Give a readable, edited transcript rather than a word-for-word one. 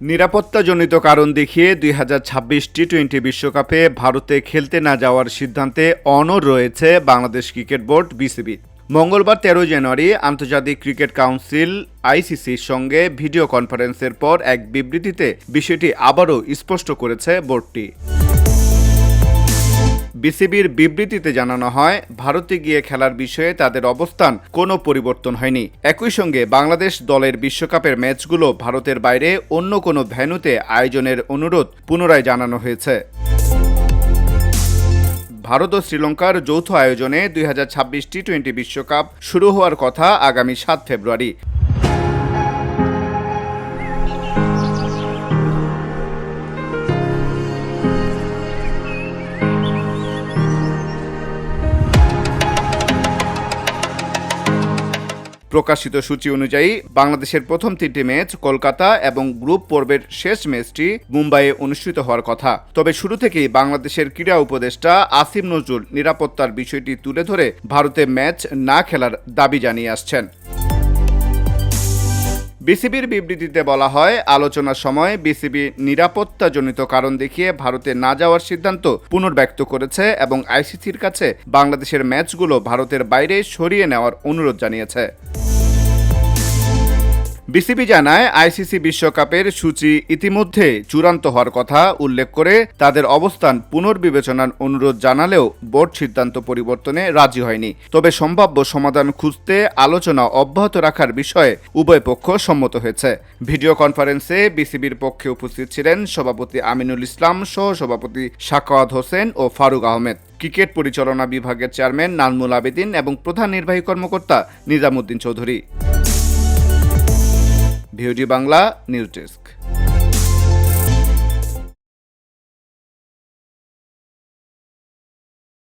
নিরাপত্তাজনিত কারণ দেখিয়ে ২০২৬ টি-২০ বিশ্বকাপে ভারতে খেলতে না যাওয়ার সিদ্ধান্তে অনড় রয়েছে বাংলাদেশ ক্রিকেট বোর্ড বিসিবি। মঙ্গলবার ১৩ জানুয়ারি আন্তর্জাতিক ক্রিকেট কাউন্সিল আইসিসির সঙ্গে ভিডিও কনফারেন্সের পর এক বিবৃতিতে বিষয়টি আবারও স্পষ্ট করেছে বোর্ডটি। বিসিবির বিবৃতিতে জানানো হয়, ভারতে গিয়ে খেলার বিষয়ে তাদের অবস্থান কোনো পরিবর্তন হয়নি। একই সঙ্গে বাংলাদেশ দলের বিশ্বকাপের ম্যাচগুলো ভারতের বাইরে অন্য কোনো ভেন্যুতে আয়োজনের অনুরোধ পুনরায় জানানো হয়েছে। ভারত ও শ্রীলঙ্কার যৌথ আয়োজনে ২০২৬ টি-২০ বিশ্বকাপ শুরু হওয়ার কথা আগামী ৭ ফেব্রুয়ারি। প্রকাশিত সূচি অনুযায়ী বাংলাদেশের প্রথম ৩টি ম্যাচ কলকাতা এবং গ্রুপ পর্বের শেষ ম্যাচটি মুম্বাইয়ে অনুষ্ঠিত হওয়ার কথা। তবে শুরু থেকেই বাংলাদেশের ক্রীড়া উপদেষ্টা আসিম নজরুল নিরাপত্তার বিষয়টি তুলে ধরে ভারতে ম্যাচ না খেলার দাবি জানিয়ে আসছেন। বিসিবির বিবৃতিতে বলা হয়, আলোচনার সময় বিসিবি নিরাপত্তাজনিত কারণ দেখিয়ে ভারতে না যাওয়ার সিদ্ধান্ত পুনর্ব্যক্ত করেছে এবং আইসিসির কাছে বাংলাদেশের ম্যাচগুলো ভারতের বাইরে সরিয়ে নেওয়ার অনুরোধ জানিয়েছে। বিসিবি জানায়, আইসিসি বিশ্বকাপের সূচি ইতিমধ্যে চূড়ান্ত হওয়ার কথা উল্লেখ করে তাদের অবস্থান পুনর্বিবেচনার অনুরোধ জানালেও বোর্ড সিদ্ধান্ত পরিবর্তনে রাজি হয়নি। তবে সম্ভাব্য সমাধান খুঁজতে আলোচনা অব্যাহত রাখার বিষয়ে উভয় পক্ষ সম্মত হয়েছে। ভিডিও কনফারেন্সে বিসিবির পক্ষে উপস্থিত ছিলেন সভাপতি আমিনুল ইসলাম, সহ-সভাপতি সাখাওয়াত হোসেন ও ফারুক আহমেদ, ক্রিকেট পরিচালনা বিভাগের চেয়ারম্যান নাজমুল আবেদিন এবং প্রধান নির্বাহী কর্মকর্তা Nizamuddin Chowdhury. VOD Bangla news desk.